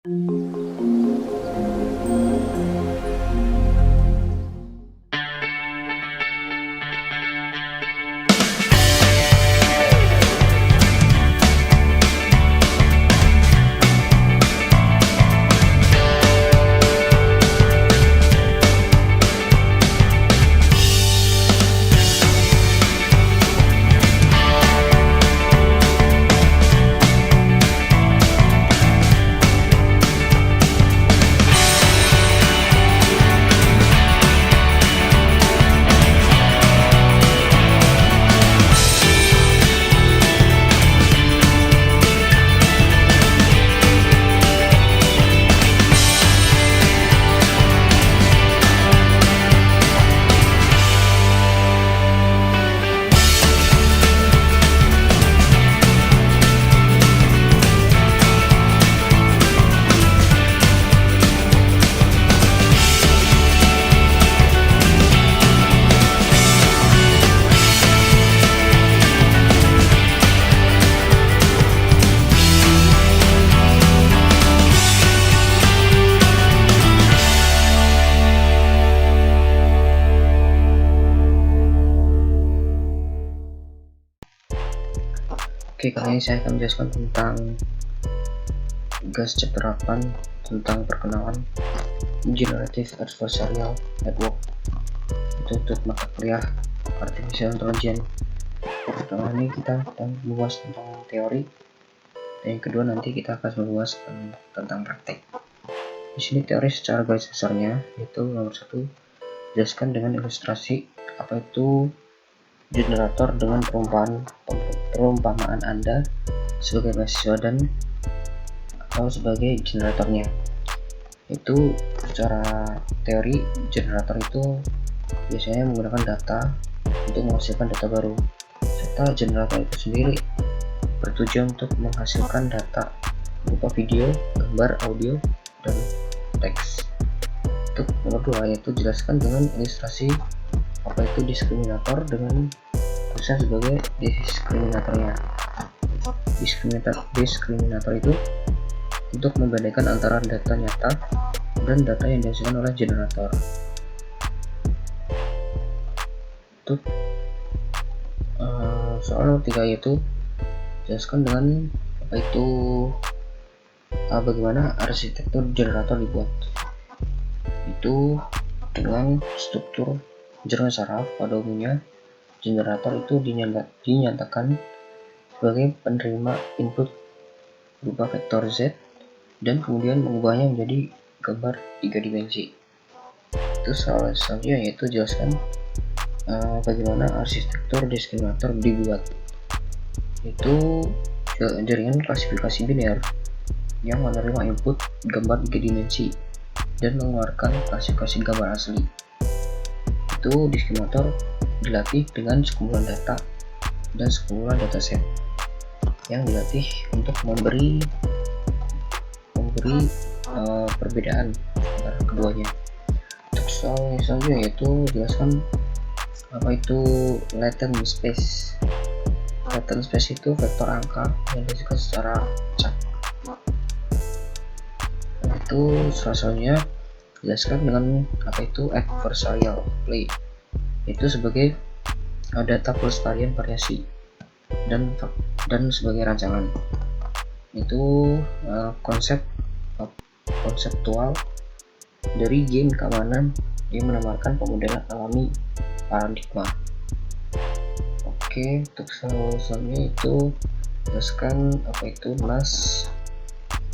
Oke, kali ini saya akan menjelaskan tentang gas chapter 8 tentang perkenalan Generative Adversarial Network. Itu untuk mata kuliah Artificial Intelligence. Pertama ini kita akan membahas tentang teori, dan yang kedua nanti kita akan membahas tentang praktek. Di sini teori secara garis besarnya yaitu nomor 1, jelaskan dengan ilustrasi apa itu generator dengan perumpamaan Anda sebagai mahasiswa dan atau sebagai generatornya. Itu secara teori, generator itu biasanya menggunakan data untuk menghasilkan data baru, serta generator itu sendiri bertujuan untuk menghasilkan data berupa video, gambar, audio, dan teks. Untuk nomor 2 yaitu jelaskan dengan ilustrasi apa itu diskriminator dengan tulisan sebagai diskriminatornya. Diskriminator itu untuk membedakan antara data nyata dan data yang dihasilkan oleh generator. Untuk soal nomor 3 yaitu jelaskan dengan apa itu bagaimana arsitektur generator dibuat. Itu dengan struktur jaringan saraf. Pada umumnya generator itu dinyatakan sebagai penerima input berupa vektor Z dan kemudian mengubahnya menjadi gambar 3 dimensi. Itu soal selanjutnya yaitu jelaskan bagaimana arsitektur diskriminator dibuat. Itu jaringan klasifikasi biner yang menerima input gambar 3 dimensi dan mengeluarkan klasifikasi gambar asli. Itu diskriminator dilatih dengan sekumpulan data dan sekumpulan dataset yang dilatih untuk memberi perbedaan antara keduanya. Untuk soal yang selanjutnya yaitu jelaskan apa itu latent space. Latent space itu vektor angka yang dihasilkan secara acak. Itu selanjutnya jelaskan dengan apa itu adversarial play. Itu sebagai data plus variasi dan sebagai rancangan. Itu konseptual dari game keamanan yang menawarkan pemodelan alami paradigma. Oke, untuk selanjutnya itu jelaskan apa itu Nash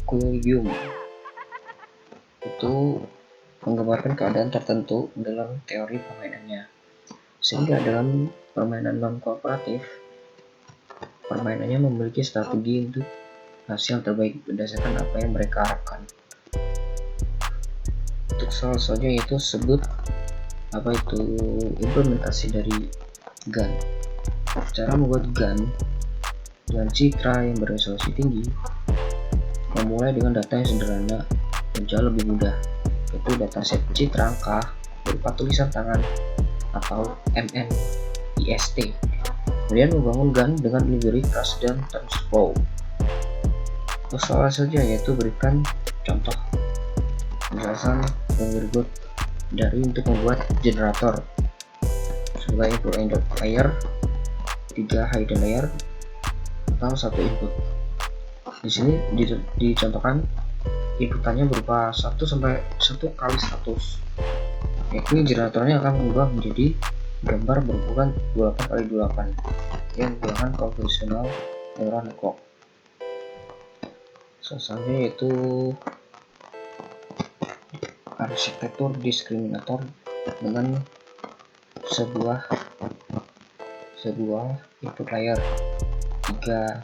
equilibrium. Itu menggambarkan keadaan tertentu dalam teori permainannya, sehingga dalam permainan non-kooperatif permainannya memiliki strategi untuk hasil terbaik berdasarkan apa yang mereka harapkan. Untuk soal selanjutnya yaitu sebut apa itu implementasi dari GAN. Cara membuat GAN dengan citra yang beresolusi tinggi memulai dengan data yang sederhana dan jauh lebih mudah, yaitu dataset citra angka berupa tulisan tangan atau MNIST. Kemudian membangun GAN dengan library trust dan TransFlow. Soal saja yaitu berikan Contoh penjelasan yang berikut dari untuk membuat generator sebagai input layer, 3 hidden layer, atau 1 input. Di sini dicontohkan inputannya berupa 1 sampai 1 kali 100, yakni generatornya akan berubah menjadi gambar berukuran 28 kali 28 yang menggunakan konvensional neural network. Selanjutnya yaitu arsitektur diskriminator dengan sebuah input layer, 3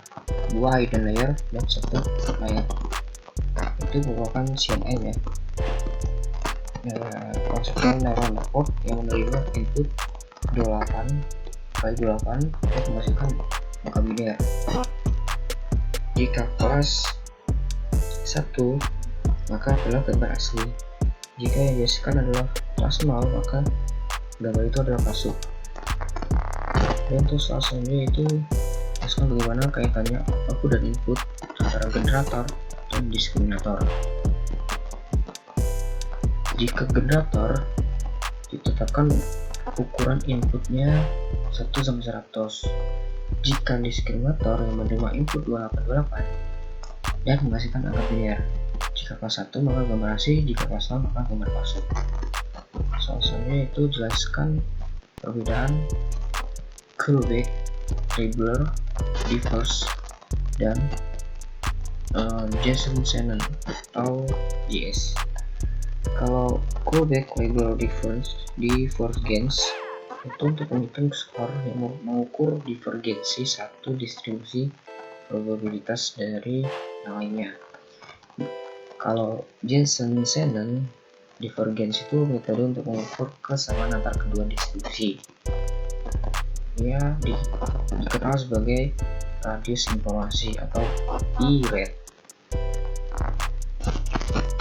hidden layer, dan 1 input layer. Itu merupakan CNN ya. Konsepnya neural network yang menerima input 28 kali 28 dan menghasilkan angka biner. Jika kelas 1 maka adalah gambar asli. Jika yang dihasilkan adalah kelas 0 maka gambar itu adalah palsu. Dan untuk selanjutnya itu jelaskan bagaimana kaitannya output dan input antara generator dan diskriminator. Jika generator ditetapkan ukuran inputnya 1 sampai 100, jika diskriminator yang menerima input 28 dan menghasilkan angka biner. Jika kelas 1 maka gambar asli, jika kelas 0 maka gambar palsu. Selanjutnya itu jelaskan perbedaan Kullback, Leibler, Differs, dan Jensen-Shannon atau JS. Kalau Kullback, Leibler, Divergence itu untuk menghitung skor yang mengukur divergensi satu distribusi probabilitas dari yang lainnya. Kalau Jensen-Shannon divergence itu metode untuk mengukur kesamaan antara kedua distribusi. Ia dikenal sebagai radius informasi atau E-rate.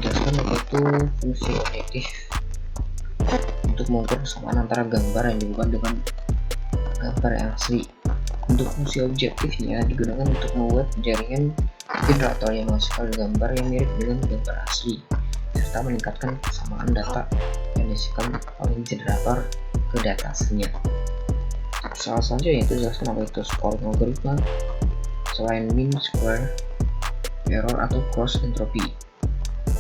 Jelaskan yaitu fungsi objektif untuk mengukur kesamaan antara gambar yang dibuat dengan gambar yang asli. Untuk fungsi objektifnya digunakan untuk membuat jaringan generator yang menghasilkan gambar yang mirip dengan gambar asli, serta meningkatkan kesamaan data yang dihasilkan oleh generator ke data aslinya. Salah satunya yaitu jelaskan apa itu scoring algoritma selain mean square error atau cross entropy,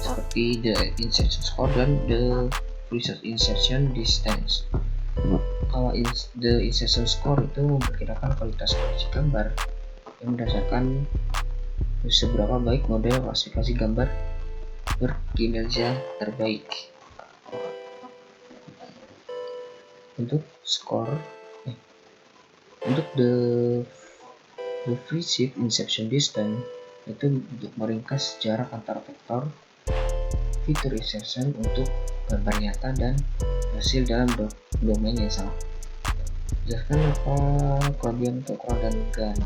seperti the insertion score dan the preset insertion distance. Kalau the insertion score itu memperkirakan kualitas koleksi gambar yang berdasarkan seberapa baik model klasifikasi gambar berkinerja terbaik. Untuk untuk the preset insertion distance itu untuk meringkas jarak antara vektor fitur insertion untuk gambar nyata dan hasil dalam domain yang sama. Jelaskan apa kelebihan kekurangan dan GAN.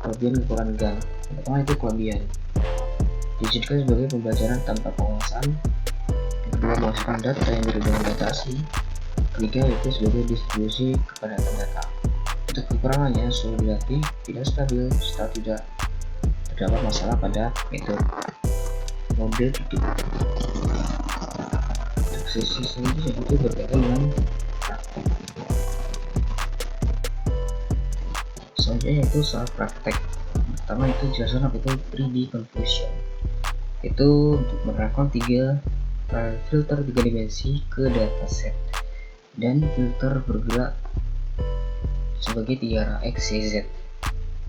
Kelebihan kekurangan GAN. Pertama itu kelebihan dijadikan sebagai pembelajaran tanpa penguasaan. Yang kedua menghasilkan data yang mirip dengan data asli. Ketiga itu sebagai distribusi kepada data. Untuk kekurangannya suhu relatif tidak stabil serta tidak terdapat masalah pada metode model titik. Sisi selanjutnya itu berkaitan dengan praktek. Selanjutnya itu soal praktek. Pertama itu jelaskan apa itu 3D convolution. Itu untuk menerapkan filter 3 dimensi ke dataset dan filter bergerak sebagai 3 arah X, Y, Z.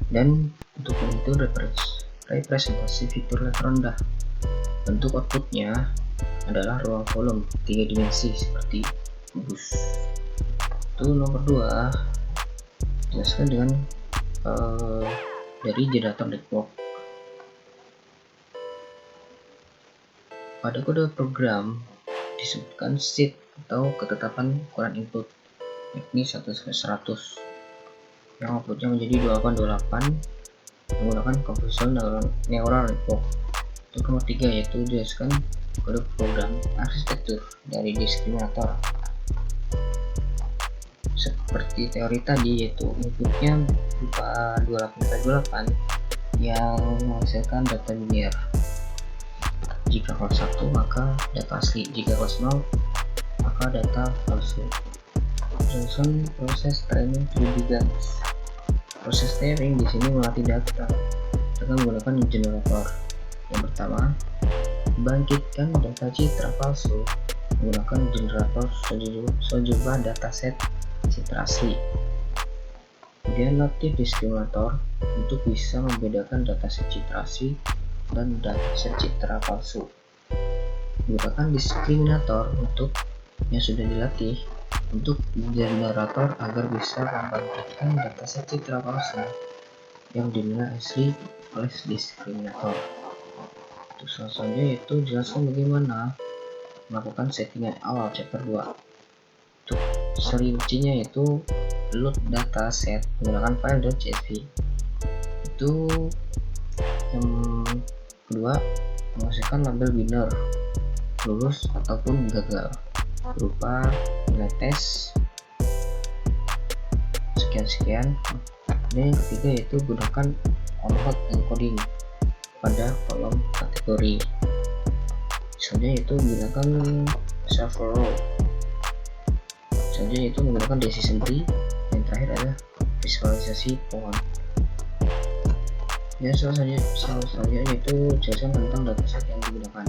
Dan untuk menghitung representasi fitur level rendah. Bentuk outputnya adalah ruang volume 3 dimensi seperti kubus. Itu nomor 2 jelaskan dengan dari generator network. Pada kode program disebutkan seed atau ketetapan ukuran input, yakni 1 sampai 100 yang outputnya menjadi 2828 menggunakan konvensional neural network. Untuk nomor 3 yaitu jelaskan kode program arsitektur dari diskriminator. Seperti teori tadi yaitu inputnya berupa 28 yang menghasilkan data biner. Jika kelas 1 maka data asli, jika kelas 0 maka data palsu. Johnson proses training 3D GANs. Proses training di sini melatih data dengan menggunakan generator. Yang pertama, bangkitkan data citra palsu menggunakan generator sejumlah dataset citra asli. Kemudian latih diskriminator untuk bisa membedakan dataset citra asli dan dataset citra palsu. Gunakan diskriminator untuk yang sudah dilatih untuk generator agar bisa membangkitkan dataset citra palsu yang dinilai asli oleh diskriminator. Untuk selanjutnya yaitu jelaskan bagaimana melakukan settingan awal chapter 2. Untuk serincinya yaitu load dataset menggunakan file.csv. Itu yang kedua, menghasilkan label biner lulus ataupun gagal berupa nilai tes sekian-sekian. Dan yang ketiga yaitu gunakan on-hot encoding pada kolom kategori. Misalnya yaitu menggunakan server row. Misalnya yaitu menggunakan decision tree. Yang terakhir adalah visualisasi pohon. Ya, selanjutnya yaitu jelaskan tentang dataset yang digunakan.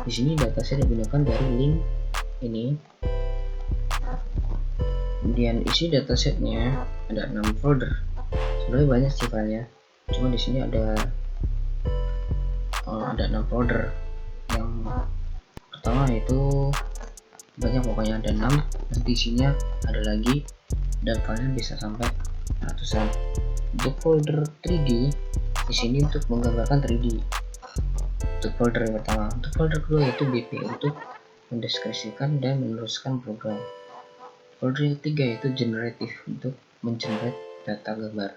Di sini dataset yang digunakan dari link ini. Kemudian isi datasetnya ada 6 folder. Sebenarnya banyak sih filenya, cuma di sini ada 6 folder. Yang pertama yaitu banyak, pokoknya ada 6, nanti isinya ada lagi dan filenya bisa sampai ratusan. Untuk folder 3D di sini untuk menggambarkan 3D. Untuk folder yang pertama. Untuk folder kedua yaitu BP untuk mendeskripsikan dan meneruskan program. Folder yang ketiga yaitu generative untuk mengenerate data gambar.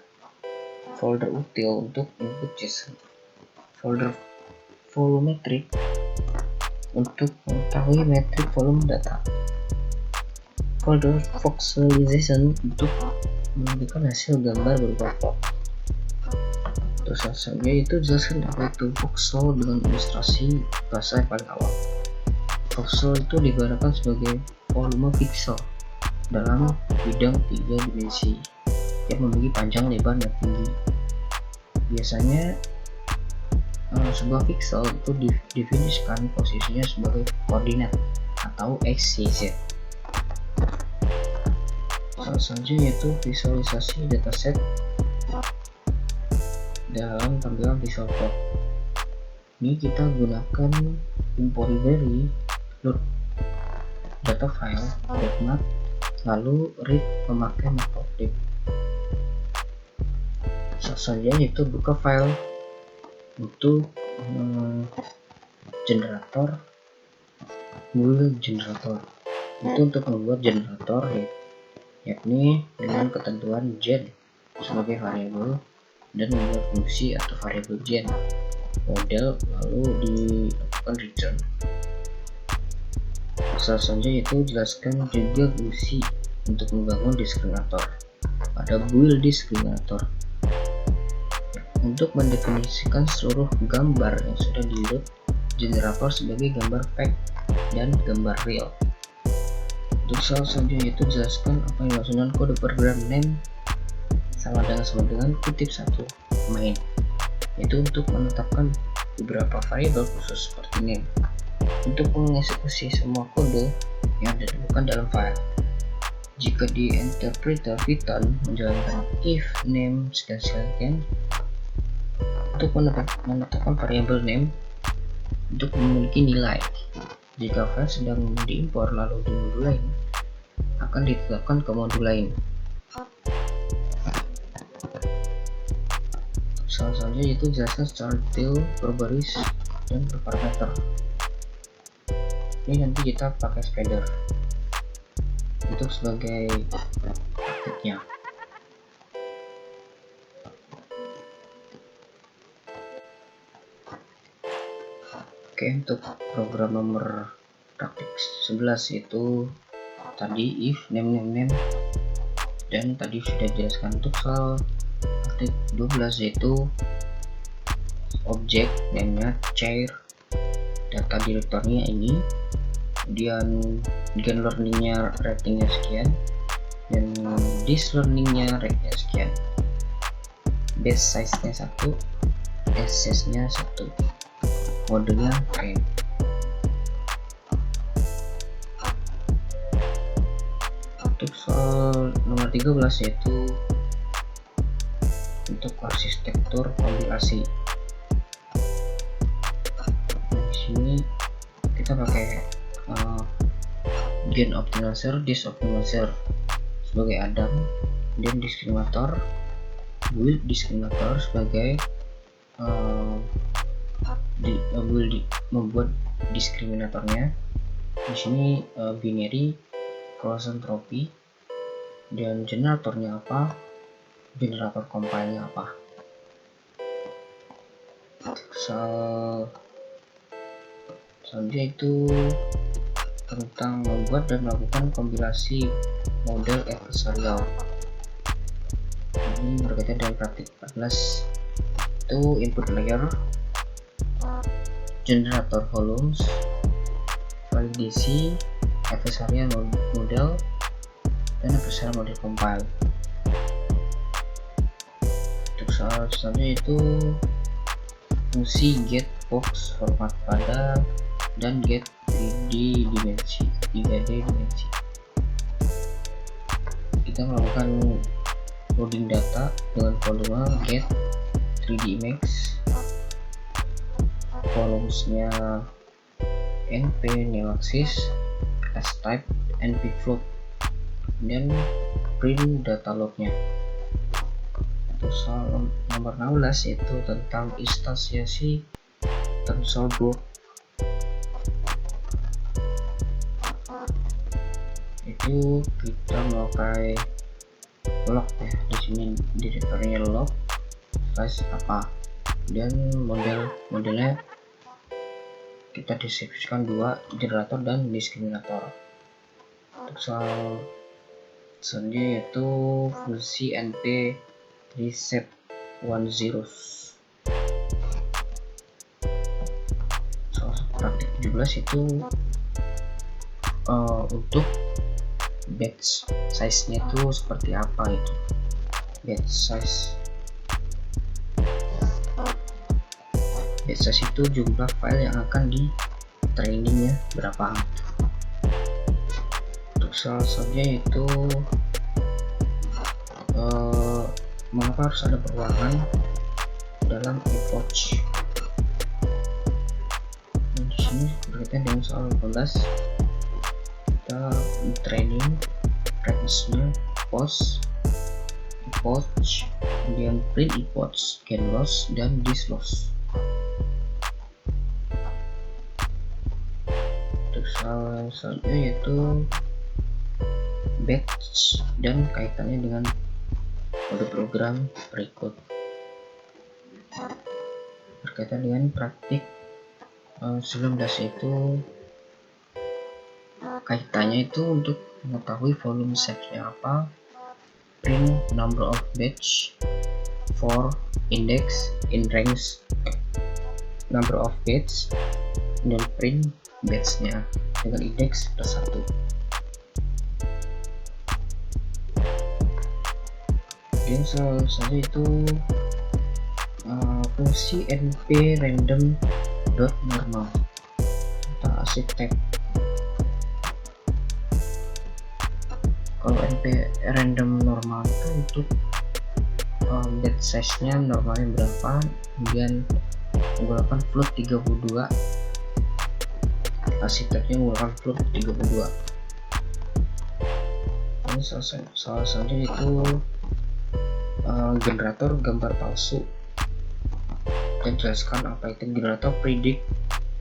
Folder util untuk input JSON. Folder volumetric untuk mengetahui metrik volume data. Folder voxelization untuk menunjukkan hasil gambar berupa plot. Terus selanjutnya itu jelaskan apa itu voxel dengan ilustrasi bahasa yang paling awal. Voxel itu digambarkan sebagai volume pixel dalam bidang 3 dimensi yang memiliki panjang, lebar, dan tinggi. Biasanya sebuah pixel itu didefinisikan posisinya sebagai koordinat atau x, y, z. Selanjutnya yaitu visualisasi dataset dalam tampilan visual plot. Ini kita gunakan import library load data file .mat lalu read memakai matplotlib. Selanjutnya yaitu buka file untuk generator bool generator. Itu untuk membuat generator yakni dengan ketentuan gen sebagai variabel dan membuat fungsi atau variabel gen model lalu dilakukan return. Selanjutnya itu jelaskan juga fungsi untuk membangun diskriminator. Ada build diskriminator untuk mendefinisikan seluruh gambar yang sudah di load generator sebagai gambar pack dan gambar real. Untuk selanjutnya itu jelaskan apa yang dimaksud dengan kode program name sama dengan kutip 1 main, itu untuk menetapkan beberapa variabel khusus seperti name untuk mengeksekusi semua kode yang ditemukan dalam file. Jika di interpreter Python menjalankan if name sekian untuk menetapkan variabel name untuk memiliki nilai. Jika file sedang diimpor lalu di modul lain, akan ditetapkan ke modul lain. Selanjutnya itu jelaskan secara detail berbaris dan berparameter. Ini nanti kita pakai spider untuk sebagai praktiknya. Oke, untuk program nomor praktik 11 itu tadi if name dan tadi sudah dijelaskan. Untuk soal praktik 12 yaitu objek namenya chair data direktornya ini, kemudian gen learningnya ratingnya sekian, dan this learningnya rate-nya sekian, base size nya 1, access nya 1, modenya train. Untuk soal nomor 13 yaitu untuk arsitektur kompilasi. Di sini kita pakai gen optimizer, disk optimizer sebagai Adam, dan diskriminator, build diskriminator sebagai membuat diskriminatornya. Di sini binary Clausen trophy, dan generatornya apa, generator compile-nya apa. Selanjutnya itu tentang membuat dan melakukan kompilasi model adversarial. Ini berkaitan dengan praktik 14. Itu input layer, generator volumes, validasi, adversarial model, dan adversarial model compile. Untuk soal selanjutnya itu fungsi get box format pada dan get 3D dimensi. Kita melakukan loading data dengan volume get 3D image, volumesnya np newAxis, s-type, np float, dan print data lognya. Untuk soal nomor 16 yaitu tentang instansiasi TensorBoard. Itu kita memakai log ya, di sini direkturnya log size apa, dan modelnya kita deskripsikan 2, generator dan diskriminator. Untuk soal selanjutnya yaitu fungsi np reset 10. Soal praktik 17 itu untuk batch size nya itu seperti apa. Itu batch size itu jumlah file yang akan di trainingnya berapa. Untuk soal selanjutnya itu mengapa harus ada perubahan dalam epoch. Di sini berkaitan dengan soal 18, kita training reference-nya post, epoch, kemudian print epoch, gen loss, dan disk loss. Untuk soal selanjutnya yaitu batch dan kaitannya dengan kode program berikut. Berkaitan dengan praktik 19 itu kaitannya itu untuk mengetahui volume size-nya apa, print number of batch for index in range number of batch, dan print batch-nya dengan indeks +1. Dan selanjutnya itu fungsi np random dot normal atau arsitek. Kalau np random normal itu untuk batch size nya normalnya berapa, kemudian menggunakan float 32, arsiteknya menggunakan float 32. Ini soal selanjutnya itu generator gambar palsu, dan jelaskan apa itu generator predict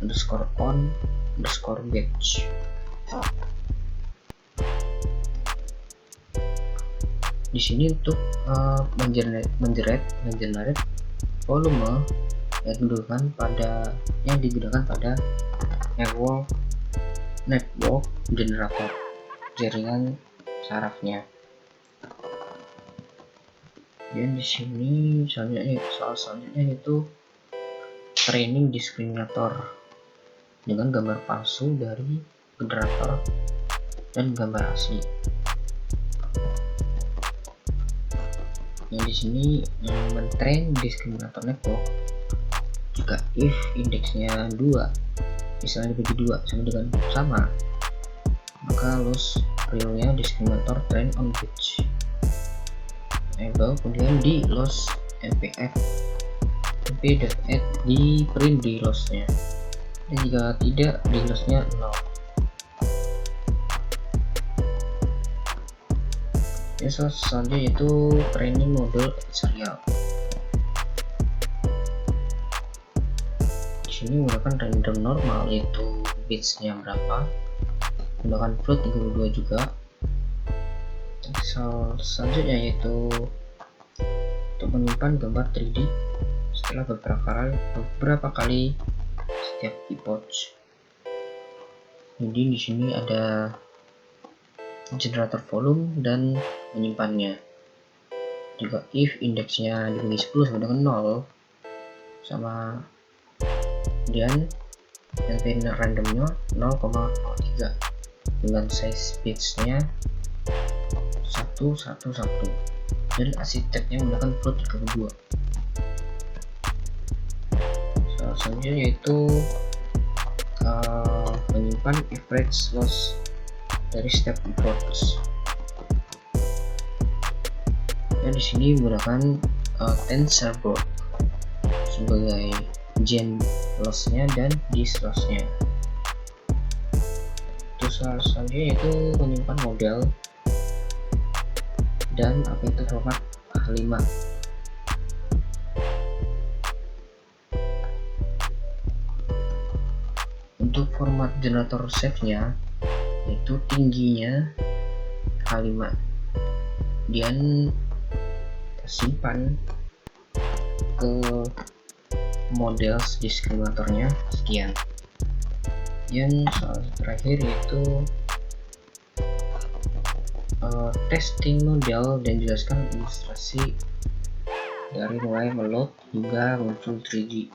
underscore on underscore batch. Di sini untuk mengenerate volume yang digunakan pada network generator jaringan sarafnya. Dan di sini soal selanjutnya itu training diskriminator. dengan gambar palsu dari generator dan gambar asli. Yang di sini mentrain diskriminator network jika if indeksnya 2, misalnya dibagi 2 sama dengan sama, maka loss realnya diskriminator train on bits kemudian di loss mpf mp.add di print di lossnya, dan jika tidak di lossnya 0. Selanjutnya yaitu training model serial. Di sini menggunakan random normal, yaitu bitsnya berapa, menggunakan float 32 juga. Selanjutnya yaitu untuk menyimpan gambar 3D setelah beberapa kali setiap epoch. Jadi di sini ada generator volume dan menyimpannya. Jika if indeksnya dibagi 10 sama dengan 0 sama, kemudian randomnya 0,03 dengan size bitsnya 111 dan arsiteknya menggunakan float 32. Selanjutnya yaitu menyimpan average loss dari step epoch. Dan di sini menggunakan TensorBoard sebagai gen lossnya dan dis lossnya. Terus selanjutnya yaitu menyimpan model dan apa itu format H5. Untuk format generator save-nya yaitu tingginya H5, dan tersimpan ke model diskriminatornya sekian. Yang terakhir yaitu testing model dan jelaskan ilustrasi dari mulai meload hingga muncul 3D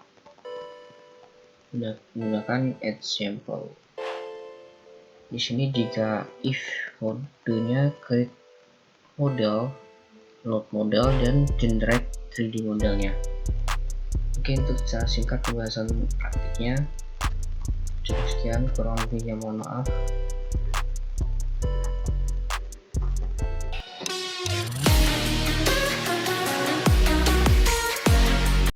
menggunakan add sample. Di sini jika if modenya create model, load model, dan generate 3D modelnya. Oke, untuk secara singkat pembahasan praktiknya cukup sekian, kurang lebihnya mohon maaf.